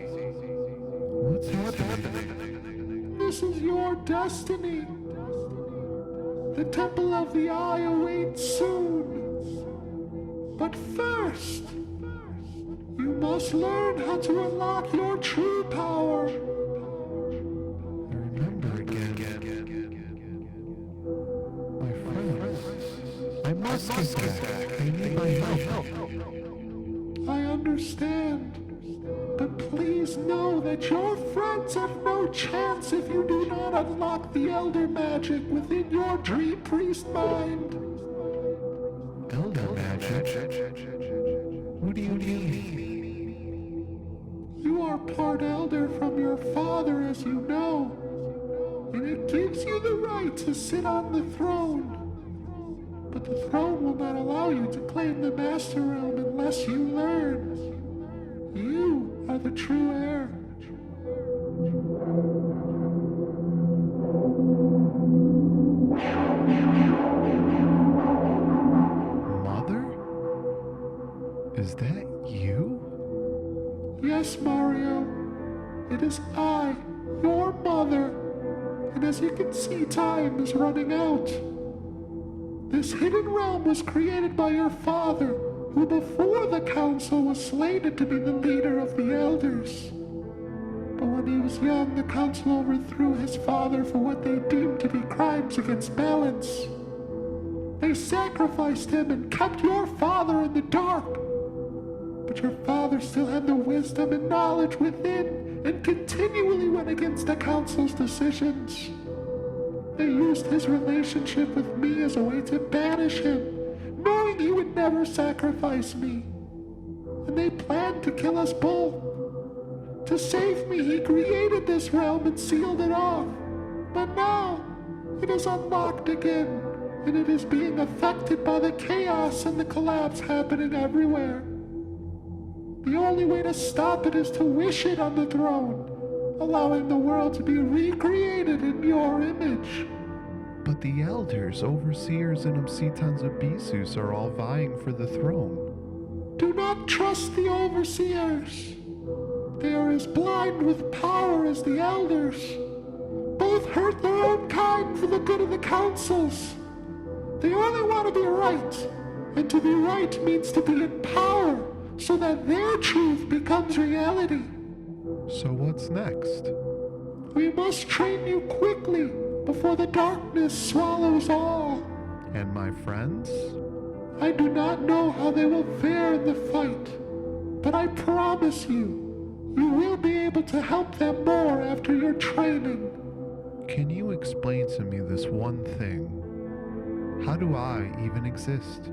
What's happening? This is your destiny. The Temple of the Eye awaits soon. But first, you must learn how to unlock your true power. Remember again. My friends, I must get back. They need my help. I understand. But please know that your friends have no chance if you do not unlock the elder magic within your dream priest mind. Elder magic? What do you mean? You are part elder from your father, as you know, and it gives you the right to sit on the throne. But the throne will not allow you to claim the Master Realm unless you learn. You are the true heir. Mother? Is that you? Yes, Mario. It is I, your mother. And as you can see, time is running out. This hidden realm was created by your father, who before the council was slated to be the leader of the elders. But when he was young, the council overthrew his father for what they deemed to be crimes against balance. They sacrificed him and kept your father in the dark. But your father still had the wisdom and knowledge within and continually went against the council's decisions. They used his relationship with me as a way to banish him, knowing he would never sacrifice me. And they planned to kill us both. To save me, he created this realm and sealed it off. But now, it is unlocked again, and it is being affected by the chaos and the collapse happening everywhere. The only way to stop it is to wish it on the throne, allowing the world to be recreated in your image. But the elders, overseers, and Obsitans of Bisus are all vying for the throne. Do not trust the overseers. They are as blind with power as the elders. Both hurt their own kind for the good of the councils. They only want to be right, and to be right means to be in power, so that their truth becomes reality. So what's next? We must train you quickly before the darkness swallows all. And my friends? I do not know how they will fare in the fight, but I promise you, you will be able to help them more after your training. Can you explain to me this one thing? How do I even exist?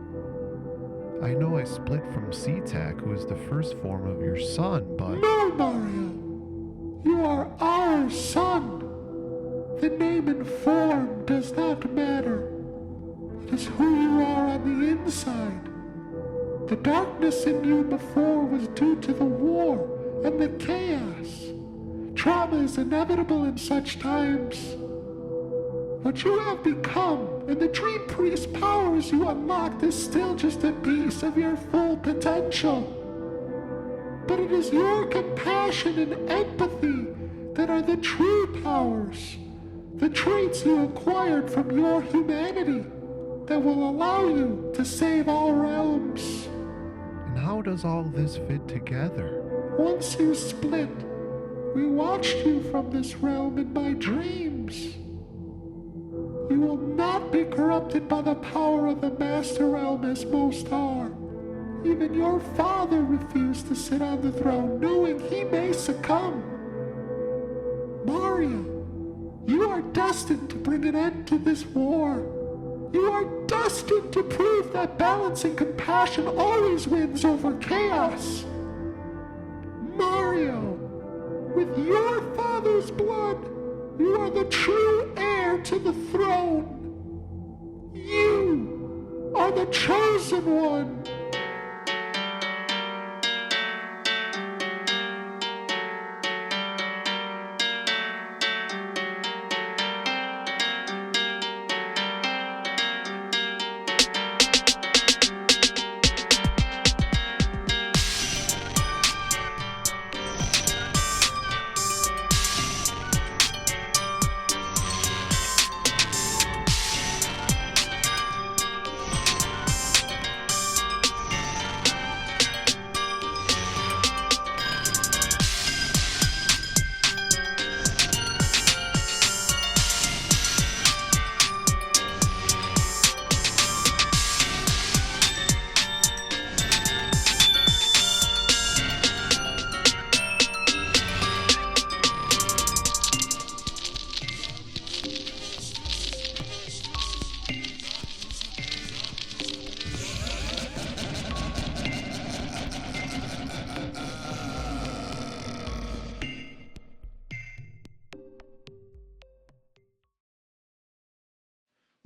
I know I split from Seatac, who is the first form of your son, but... No, Mario! You are our son! The name and form does not matter. It is who you are on the inside. The darkness in you before was due to the war and the chaos. Trauma is inevitable in such times. What you have become and the Dream Priest powers you unlocked is still just a piece of your full potential. But it is your compassion and empathy that are the true powers, the traits you acquired from your humanity that will allow you to save all realms. And how does all this fit together? Once you split, we watched you from this realm in my dreams. You will not be corrupted by the power of the Master Realm as most are. Even your father refused to sit on the throne, knowing he may succumb. Mario, you are destined to bring an end to this war. You are destined to prove that balance and compassion always wins over chaos. Mario, with your father's blood, you are the true heir to the throne. You are the chosen one.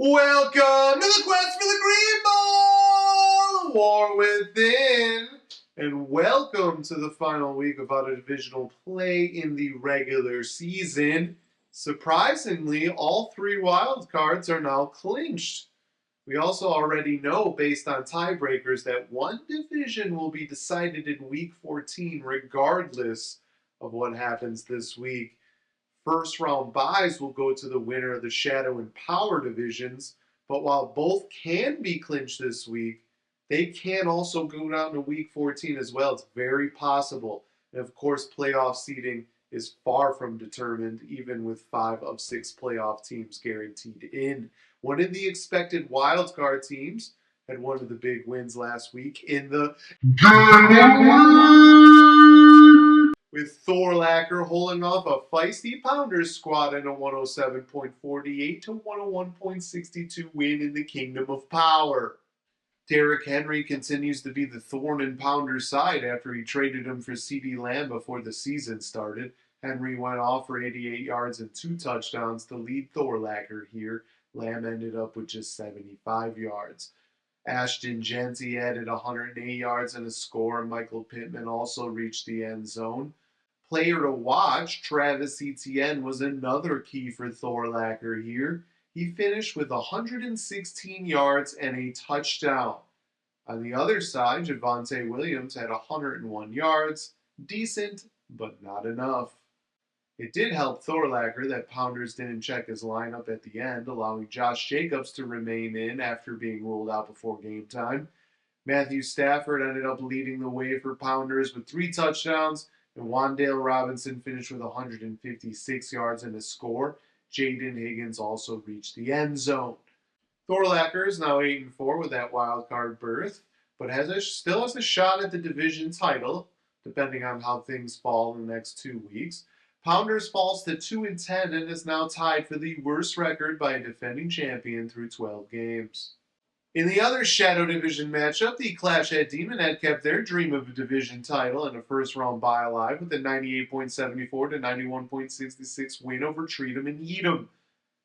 Welcome to the quest for the Green Ball, War Within, and welcome to the final week of our divisional play in the regular season. Surprisingly, all three wild cards are now clinched. We also already know, based on tiebreakers, that one division will be decided in week 14 regardless of what happens this week. First round buys will go to the winner of the Shadow and Power divisions, but while both can be clinched this week, they can also go down to week 14 as well. It's very possible. And of course, playoff seeding is far from determined, even with 5 of 6 playoff teams guaranteed in. One of the expected wildcard teams had one of the big wins last week in the with Thor-lacher holding off a feisty Pounders squad in a 107.48 to 101.62 win in the Kingdom of Power. Derrick Henry continues to be the thorn in Pounders' side after he traded him for CeeDee Lamb before the season started. Henry went off for 88 yards and 2 touchdowns to lead Thor-lacher here. Lamb ended up with just 75 yards. Ashton Jeanty added 108 yards and a score, and Michael Pittman also reached the end zone. Player to watch, Travis Etienne was another key for Thor-lacher here. He finished with 116 yards and a touchdown. On the other side, Javonte Williams had 101 yards. Decent, but not enough. It did help Thor-lacher that Pounders didn't check his lineup at the end, allowing Josh Jacobs to remain in after being ruled out before game time. Matthew Stafford ended up leading the way for Pounders with 3 touchdowns, and Wan'Dale Robinson finished with 156 yards and a score. Jaden Higgins also reached the end zone. Thor-lacher is now 8-4 with that wild card berth, but still has a shot at the division title, depending on how things fall in the next 2 weeks. Pounders falls to 2-10 and is now tied for the worst record by a defending champion through 12 games. In the other Shadow Division matchup, the Clash at Demonhead kept their dream of a division title and a first-round bye alive with a 98.74 to 91.66 win over Treatham and Yeadham.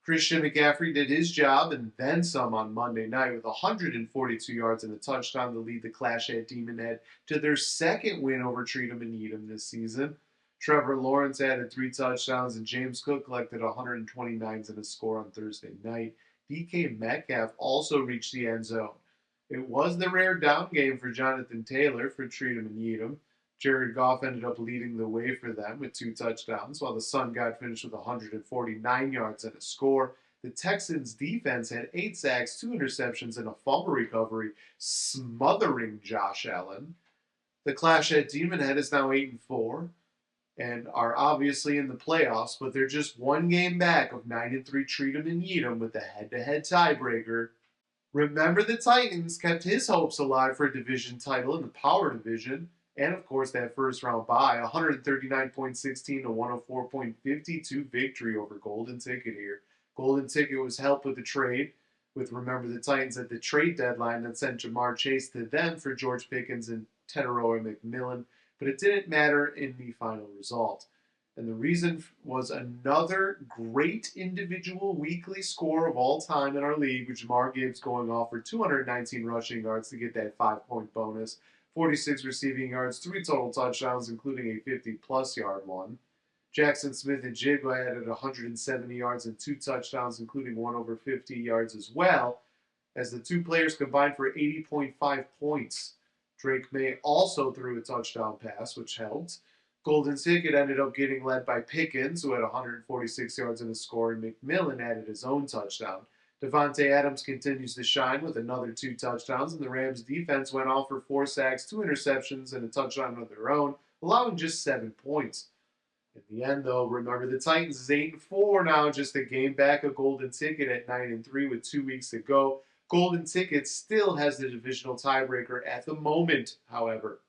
Christian McCaffrey did his job and then some on Monday night with 142 yards and a touchdown to lead the Clash at Demonhead to their second win over Treatham and Yeadham this season. Trevor Lawrence added 3 touchdowns and James Cook collected 129s and a score on Thursday night. DK Metcalf also reached the end zone. It was the rare down game for Jonathan Taylor for Treatham and Yeadham. Jared Goff ended up leading the way for them with 2 touchdowns, while the Sun God finished with 149 yards and a score. The Texans' defense had 8 sacks, 2 interceptions, and a fumble recovery, smothering Josh Allen. The Clash at Demonhead is now 8-4 and are obviously in the playoffs, but they're just 1 game back of 9-3 Treatham and Yeadham with a head-to-head tiebreaker. Remember, the Titans kept his hopes alive for a division title in the Power Division, and of course that first round bye, 139.16 to 104.52 victory over Golden Ticket here. Golden Ticket was helped with the trade, with Remember the Titans at the trade deadline that sent Jamar Chase to them for George Pickens and Teteroy McMillan, but it didn't matter in the final result. And the reason was another great individual weekly score of all time in our league, with Jamar Gibbs going off for 219 rushing yards to get that 5-point bonus, 46 receiving yards, 3 total touchdowns, including a 50-plus yard one. Jackson Smith and Jigba added 170 yards and 2 touchdowns, including one over 50 yards as well, as the 2 players combined for 80.5 points. Drake May also threw a touchdown pass, which helped. Golden Ticket ended up getting led by Pickens, who had 146 yards and a score, and McMillan added his own touchdown. Devontae Adams continues to shine with another 2 touchdowns, and the Rams' defense went off for 4 sacks, 2 interceptions, and a touchdown of their own, allowing just 7 points. In the end, though, remember the Titans is 8-4 now, just a game back of Golden Ticket at 9-3 with 2 weeks to go. Golden Ticket still has the divisional tiebreaker at the moment, however.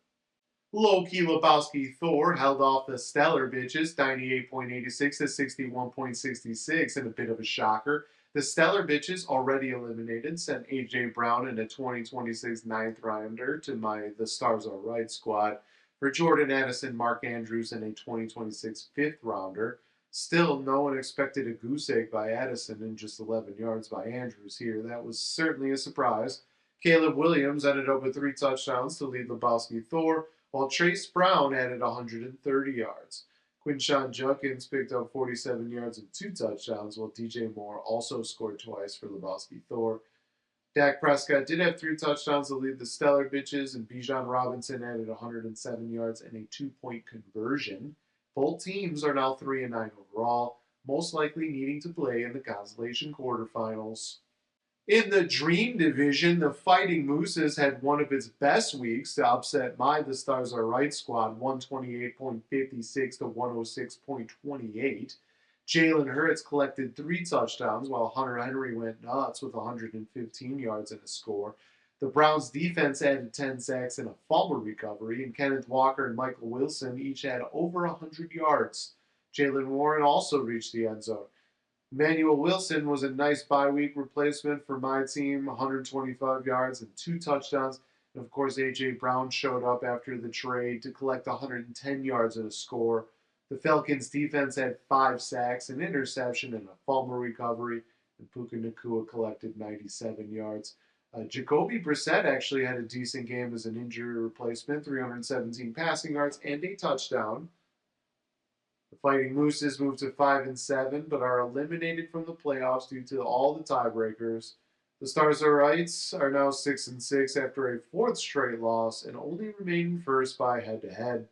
Low-key Lebowski Thor held off the Stellar Bitches 98.86 to 61.66 in a bit of a shocker. The Stellar Bitches, already eliminated, sent A.J. Brown in a 2026 ninth rounder to the Stars Are Right squad for Jordan Addison, Mark Andrews, and a 2026 fifth rounder. Still, no one expected a goose egg by Addison and just 11 yards by Andrews here. That was certainly a surprise. Caleb Williams ended up with 3 touchdowns to lead Lebowski Thor, while Trace Brown added 130 yards. Quinshawn Judkins picked up 47 yards and 2 touchdowns, while DJ Moore also scored twice for Lebowski Thor. Dak Prescott did have 3 touchdowns to lead the Stellar Bitches, and Bijan Robinson added 107 yards and a 2-point conversion. Both teams are now 3-9 overall, most likely needing to play in the Constellation quarterfinals. In the Dream Division, the Fighting Mooses had one of its best weeks to upset The Stars Are Right squad 128.56 to 106.28. Jalen Hurts collected 3 touchdowns, while Hunter Henry went nuts with 115 yards and a score. The Browns' defense added 10 sacks and a fumble recovery, and Kenneth Walker and Michael Wilson each had over 100 yards. Jalen Warren also reached the end zone. Emmanuel Wilson was a nice bye-week replacement for my team, 125 yards and 2 touchdowns. And of course, A.J. Brown showed up after the trade to collect 110 yards and a score. The Falcons' defense had 5 sacks, an interception, and a fumble recovery, and Puka Nacua collected 97 yards. Jacoby Brissett actually had a decent game as an injury replacement, 317 passing yards and a touchdown. The Fighting Mooses moved to 5-7, but are eliminated from the playoffs due to all the tiebreakers. The Stars Are Rights are now 6-6 after a 4th straight loss and only remain first by head-to-head.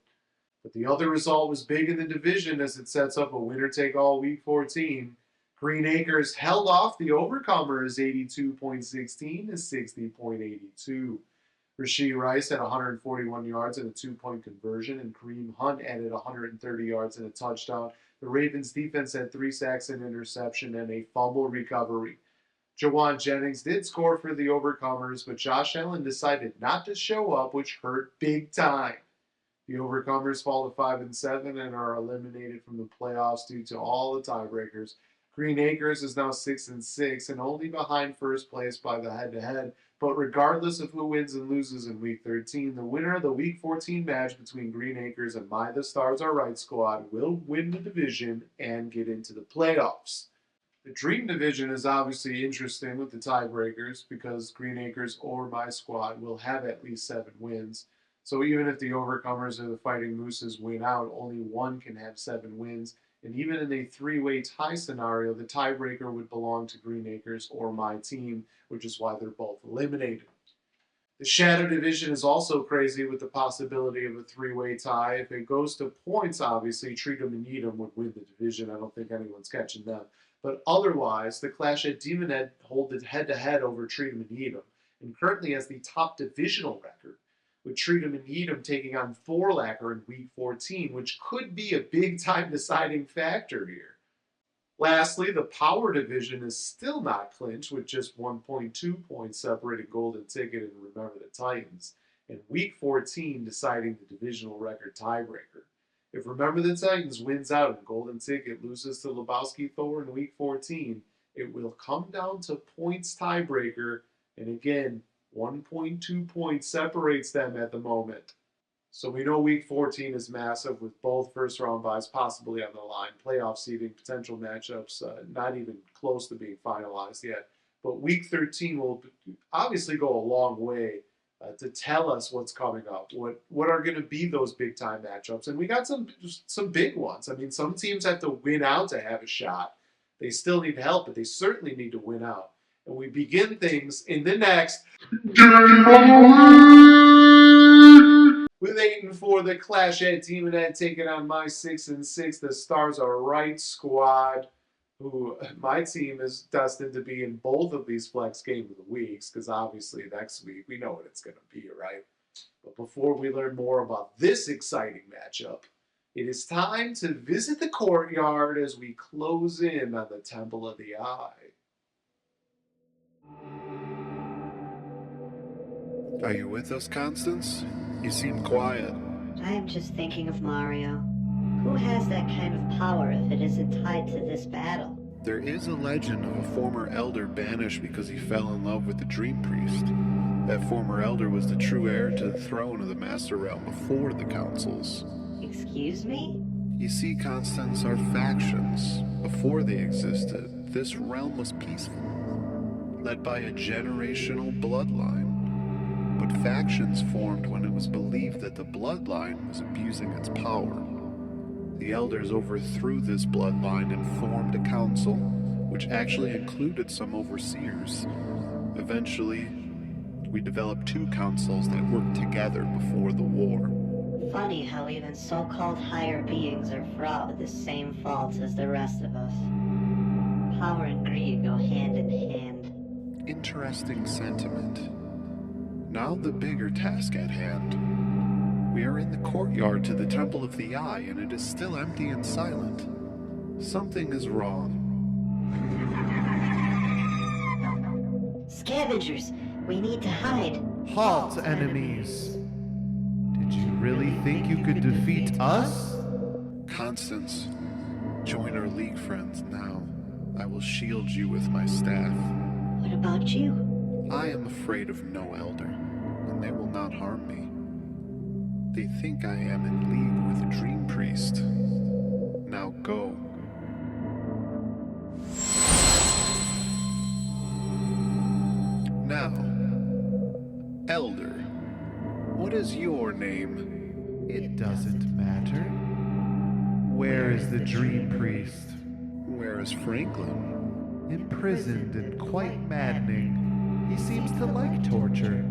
But the other result was big in the division as it sets up a winner-take-all Week 14. Green Acres held off the Overcomers 82.16 to 60.82. Rashee Rice had 141 yards and a 2-point conversion, and Kareem Hunt added 130 yards and a touchdown. The Ravens' defense had 3 sacks, an interception, and a fumble recovery. Jawan Jennings did score for the Overcomers, but Josh Allen decided not to show up, which hurt big time. The Overcomers fall to 5-7 and are eliminated from the playoffs due to all the tiebreakers. Green Acres is now 6-6 and only behind first place by the head-to-head. But regardless of who wins and loses in Week 13, the winner of the Week 14 match between Green Acres and The Stars Are Right squad will win the division and get into the playoffs. The Dream Division is obviously interesting with the tiebreakers because Green Acres or my squad will have at least 7 wins. So even if the Overcomers or the Fighting Mooses win out, only one can have 7 wins. And even in a 3-way tie scenario, the tiebreaker would belong to Green Acres or my team, which is why they're both eliminated. The Shadow Division is also crazy with the possibility of a 3-way tie. If it goes to points, obviously, Treatum and Needham would win the division. I don't think anyone's catching them. But otherwise, the Clash at Demonhead hold it head-to-head over Treatum and Needham, and currently has the top divisional record, with Treatum and Needham taking on Thor-lacher in Week 14, which could be a big-time deciding factor here. Lastly, the Power Division is still not clinched, with just 1.2 points separating Golden Ticket and Remember the Titans, and Week 14 deciding the divisional record tiebreaker. If Remember the Titans wins out and Golden Ticket loses to Lebowski Thor in Week 14, it will come down to points tiebreaker, and again, 1.2 points separates them at the moment. So we know Week 14 is massive with both first-round byes possibly on the line, playoff seeding, potential matchups, not even close to being finalized yet. But Week 13 will obviously go a long way to tell us what's coming up, what are going to be those big-time matchups. And we got some big ones. I mean, some teams have to win out to have a shot. They still need help, but they certainly need to win out. And we begin things in the next with 8-4, the Clash at Demonhead taking on my 6-6, the Stars Are Right squad, who my team is destined to be in both of these flex game of the weeks, because obviously next week we know what it's going to be, right? But before we learn more about this exciting matchup, it is time to visit the Courtyard as we close in on the Temple of the Eye. Are you with us, Constance? You seem quiet. I am just thinking of Mario. Who has that kind of power if it isn't tied to this battle? There is a legend of a former elder banished because he fell in love with the Dream Priest. That former elder was the true heir to the throne of the Master Realm before the councils. Excuse me? You see, Constance, our factions, before they existed, this realm was peaceful, led by a generational bloodline. But factions formed when it was believed that the bloodline was abusing its power. The elders overthrew this bloodline and formed a council, which actually included some overseers. Eventually, we developed two councils that worked together before the war. Funny how even so-called higher beings are fraught with the same faults as the rest of us. Power and greed go hand in hand. Interesting sentiment. Now the bigger task at hand. We are in the courtyard to the Temple of the Eye, and it is still empty and silent. Something is wrong. Scavengers, we need to hide. Halt, enemies! Did you really think you could defeat us? Constance, join our league friends now. I will shield you with my staff. What about you? I am afraid of no elder, and they will not harm me. They think I am in league with a dream priest. Now go. Now, Elder, what is your name? It doesn't matter. Where is the dream priest? Where is Franklin? Imprisoned and quite maddening. He seems to like torture,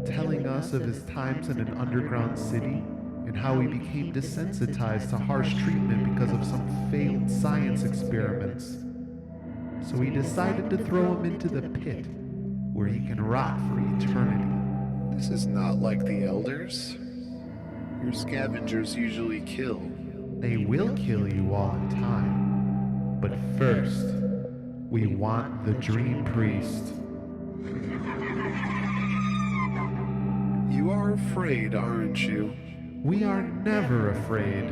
telling us of his times in an underground city and how he became desensitized to harsh treatment because of some failed science experiments. So he decided to throw him into the pit, where he can rot for eternity. This is not like the elders. Your scavengers usually kill. They will kill you all in time. But first, we want the Dream Priest. You are afraid, aren't you? We are never afraid.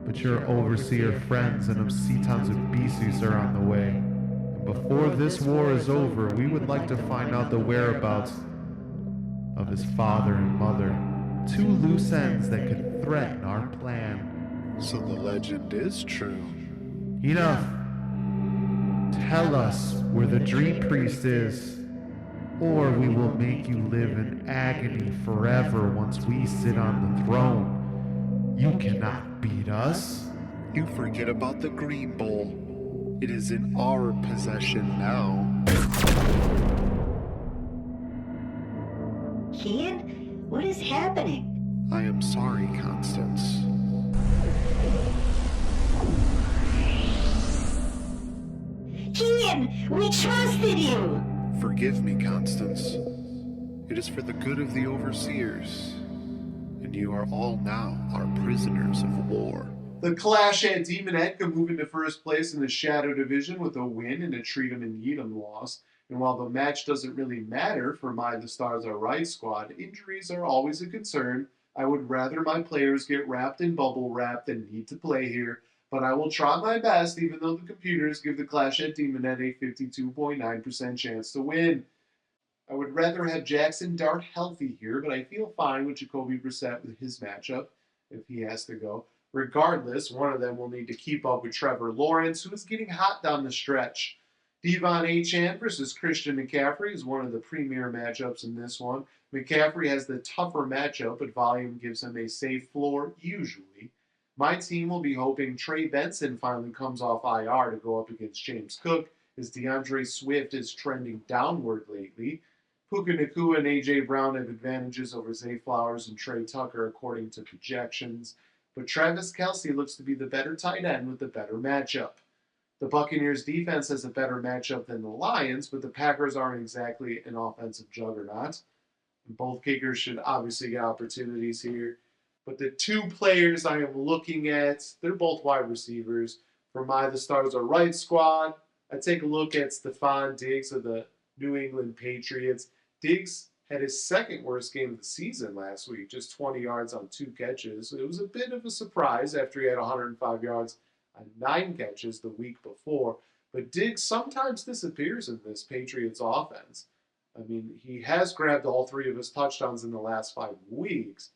But your overseer friends and Obsitans of Bisus are on the way. And before this war is over, we would like to find out the whereabouts of his father and mother. Two loose ends that could threaten our plan. So the legend is true. Enough. Tell us where the Dream Priest is, or we will make you live in agony forever once we sit on the throne. You cannot beat us. You forget about the Green Bowl. It is in our possession now. Kian, what is happening? I am sorry, Constance. Kian, we trusted you! Forgive me, Constance. It is for the good of the overseers. And you are all now our prisoners of war. The Clash at Demonhead could move into first place in the Shadow Division with a win and a Treatum and Yeatum loss. And while the match doesn't really matter for my The Stars Are Right squad, injuries are always a concern. I would rather my players get wrapped in bubble wrap than need to play here. But I will try my best, even though the computers give the Clash at Demonhead a 52.9% chance to win. I would rather have Jackson Dart healthy here, but I feel fine with Jacoby Brissett with his matchup, if he has to go. Regardless, one of them will need to keep up with Trevor Lawrence, who is getting hot down the stretch. Devon Achane versus Christian McCaffrey is one of the premier matchups in this one. McCaffrey has the tougher matchup, but volume gives him a safe floor, usually. My team will be hoping Trey Benson finally comes off IR to go up against James Cook, as DeAndre Swift is trending downward lately. Puka Nacua and A.J. Brown have advantages over Zay Flowers and Trey Tucker according to projections, but Travis Kelce looks to be the better tight end with the better matchup. The Buccaneers defense has a better matchup than the Lions, but the Packers aren't exactly an offensive juggernaut. Both kickers should obviously get opportunities here. But the two players I am looking at, they're both wide receivers. For my The Stars Are Right squad, I take a look at Stephon Diggs of the New England Patriots. Diggs had his second worst game of the season last week, just 20 yards on 2 catches. It was a bit of a surprise after he had 105 yards on 9 catches the week before. But Diggs sometimes disappears in this Patriots offense. I mean, he has grabbed all 3 of his touchdowns in the last 5 weeks.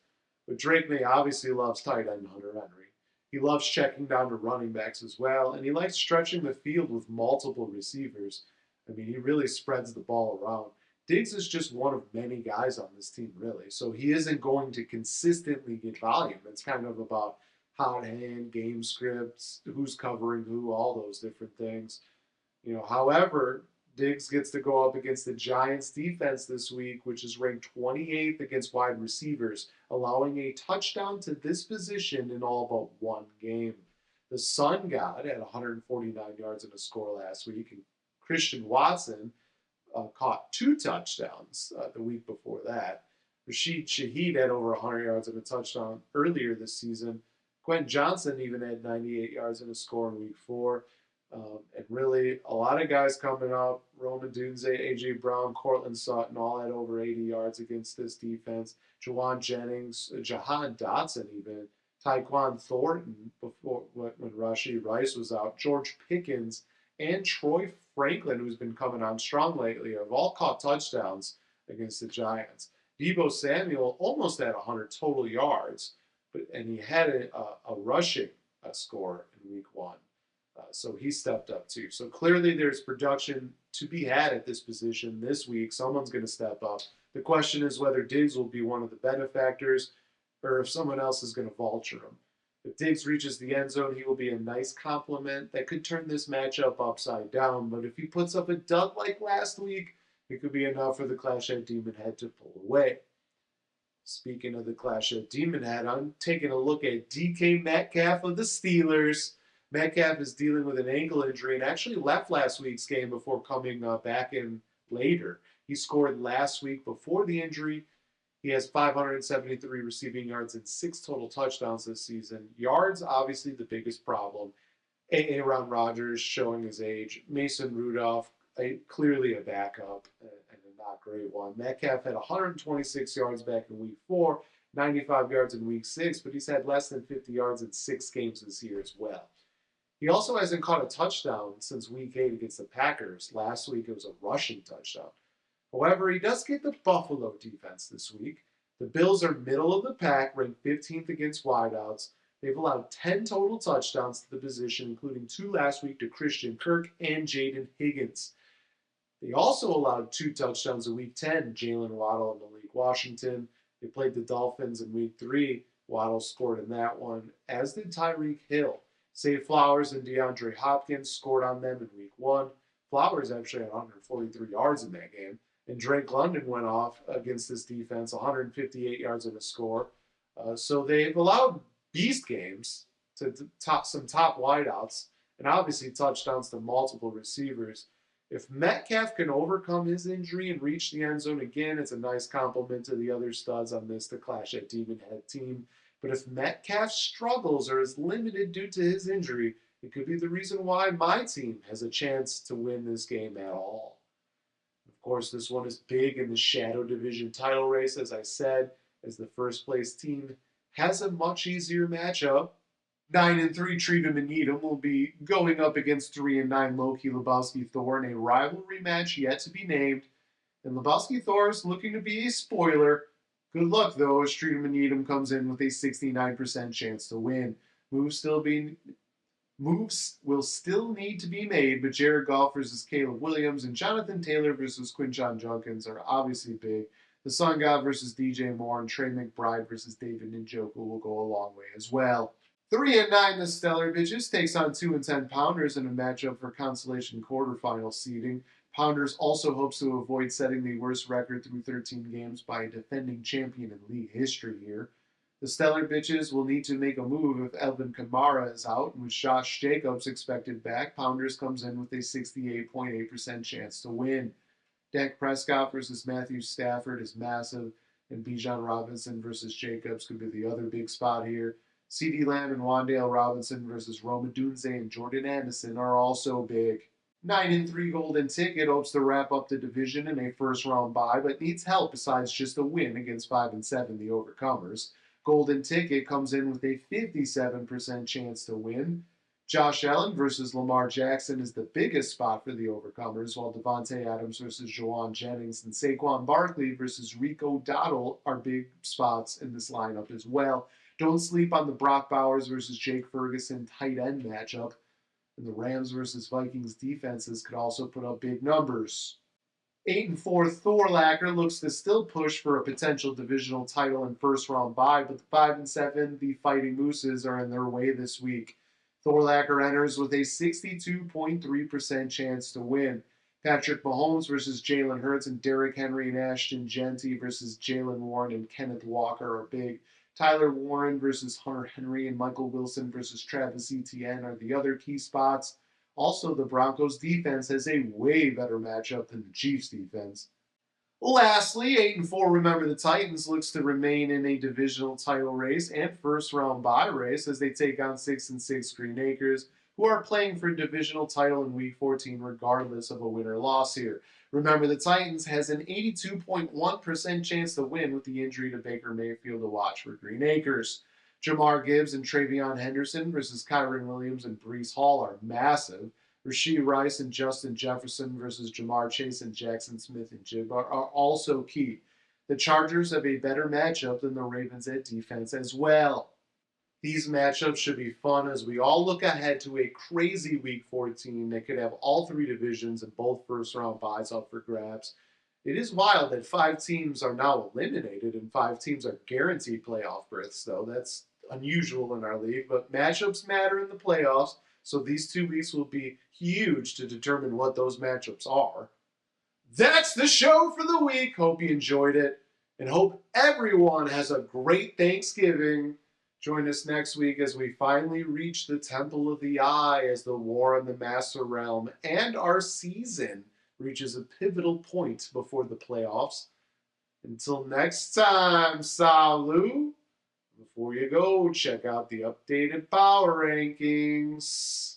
But Drake May obviously loves tight end Hunter Henry. He loves checking down to running backs as well, and he likes stretching the field with multiple receivers. I mean, he really spreads the ball around. Diggs is just one of many guys on this team, really. So he isn't going to consistently get volume. It's kind of about hot hand, game scripts, who's covering who, all those different things. However, Diggs gets to go up against the Giants defense this week, which is ranked 28th against wide receivers, allowing a touchdown to this position in all but one game. The Sun God had 149 yards and a score last week, and Christian Watson caught 2 touchdowns the week before that. Rashid Shaheed had over 100 yards and a touchdown earlier this season. Quentin Johnson even had 98 yards and a score in week 4. And really, a lot of guys coming up. Roman Dunze, A.J. Brown, Cortland Sutton all had over 80 yards against this defense. Jawan Jennings, Jahan Dotson even. Tyquan Thornton before when Rashee Rice was out. George Pickens and Troy Franklin, who's been coming on strong lately, have all caught touchdowns against the Giants. Deebo Samuel almost had 100 total yards, and he had a rushing score in week 1. So he stepped up too. So clearly there's production to be had at this position this week. Someone's going to step up. The question is whether Diggs will be one of the benefactors or if someone else is going to vulture him. If Diggs reaches the end zone, he will be a nice compliment that could turn this matchup upside down. But if he puts up a dud like last week, it could be enough for the Clash at Demonhead to pull away. Speaking of the Clash at Demonhead, I'm taking a look at DK Metcalf of the Steelers. Metcalf is dealing with an ankle injury and actually left last week's game before coming back in later. He scored last week before the injury. He has 573 receiving yards and 6 total touchdowns this season. Yards, obviously the biggest problem. Aaron Rodgers showing his age. Mason Rudolph, clearly a backup and a not great one. Metcalf had 126 yards back in week 4, 95 yards in week 6, but he's had less than 50 yards in 6 games this year as well. He also hasn't caught a touchdown since week 8 against the Packers. Last week it was a rushing touchdown. However, he does get the Buffalo defense this week. The Bills are middle of the pack, ranked 15th against wideouts. They've allowed 10 total touchdowns to the position, including 2 last week to Christian Kirk and Jaden Higgins. They also allowed 2 touchdowns in week 10, Jalen Waddle and Malik Washington. They played the Dolphins in week 3. Waddle scored in that one, as did Tyreek Hill. Zay Flowers and DeAndre Hopkins scored on them in week 1. Flowers actually had 143 yards in that game. And Drake London went off against this defense, 158 yards in a score. So they've allowed beast games to some top wideouts, and obviously touchdowns to multiple receivers. If Metcalf can overcome his injury and reach the end zone again, it's a nice compliment to the other studs on the Clash at Demonhead team. But if Metcalf struggles or is limited due to his injury, it could be the reason why my team has a chance to win this game at all. Of course, this one is big in the Shadow Division title race, as I said, as the first place team has a much easier matchup. 9-3 Treatham and Needham will be going up against 3-9 Loki Lebowski Thor in a rivalry match yet to be named. And Lebowski Thor is looking to be a spoiler. Good luck, though, as Treatham and Needham comes in with a 69% chance to win. Moves will still need to be made, but Jared Goff versus Caleb Williams and Jonathan Taylor versus Quinshon Judkins are obviously big. The Sun God versus DJ Moore and Trey McBride versus David Njoku will go a long way as well. 3-9 the Stellar Bitches takes on 2-10 Pounders in a matchup for consolation quarterfinal seeding. Pounders also hopes to avoid setting the worst record through 13 games by a defending champion in league history here. The Stellar Bitches will need to make a move if Elvin Kamara is out, and with Josh Jacobs expected back, Pounders comes in with a 68.8% chance to win. Dak Prescott versus Matthew Stafford is massive, and Bijan Robinson versus Jacobs could be the other big spot here. CeeDee Lamb and Wan'Dale Robinson versus Rome Odunze and Jordan Anderson are also big. 9-3 Golden Ticket hopes to wrap up the division in a first-round bye, but needs help besides just a win against 5-7 the Overcomers. Golden Ticket comes in with a 57% chance to win. Josh Allen versus Lamar Jackson is the biggest spot for the Overcomers, while Devontae Adams versus Jawan Jennings and Saquon Barkley versus Rico Dowdle are big spots in this lineup as well. Don't sleep on the Brock Bowers versus Jake Ferguson tight end matchup. And the Rams versus Vikings defenses could also put up big numbers. 8-4 Thor-lacher looks to still push for a potential divisional title and first round bye, but the 5-7 the Fighting Mooses are in their way this week. Thor-lacher enters with a 62.3% chance to win. Patrick Mahomes versus Jalen Hurts and Derrick Henry and Ashton Genty versus Jalen Warren and Kenneth Walker are big. Tyler Warren versus Hunter Henry and Michael Wilson versus Travis Etienne are the other key spots. Also, the Broncos defense has a way better matchup than the Chiefs defense. Lastly, 8-4 Remember the Titans looks to remain in a divisional title race and first round bye race as they take on 6-6 Green Acres, who are playing for a divisional title in Week 14 regardless of a win or loss here. Remember the Titans has an 82.1% chance to win with the injury to Baker Mayfield to watch for Green Acres. Jamar Gibbs and Travion Henderson versus Kyron Williams and Breece Hall are massive. Rashee Rice and Justin Jefferson versus Jamar Chase and Jackson Smith and Jigbar are also key. The Chargers have a better matchup than the Ravens at defense as well. These matchups should be fun as we all look ahead to a crazy Week 14 that could have all three divisions and both first-round byes up for grabs. It is wild that 5 teams are now eliminated and 5 teams are guaranteed playoff berths, though. That's unusual in our league, but matchups matter in the playoffs, so these 2 weeks will be huge to determine what those matchups are. That's the show for the week. Hope you enjoyed it, and hope everyone has a great Thanksgiving. Join us next week as we finally reach the Temple of the Eye as the War on the Master Realm and our season reaches a pivotal point before the playoffs. Until next time, salut! Before you go, check out the updated power rankings.